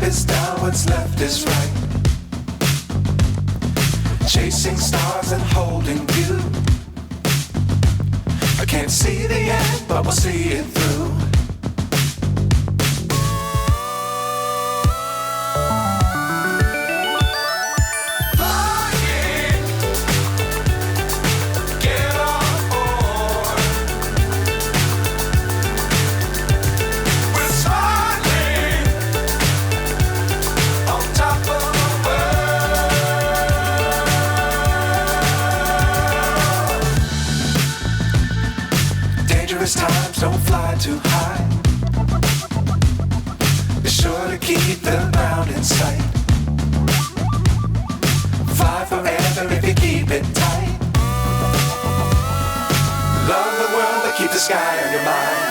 is down, what's left is right. Chasing stars and holding you. I can't see the end, but we'll see it through. Times don't fly too high. Be sure to keep the ground in sight. Fly forever if you keep it tight. Love the world, but keep the sky on your mind.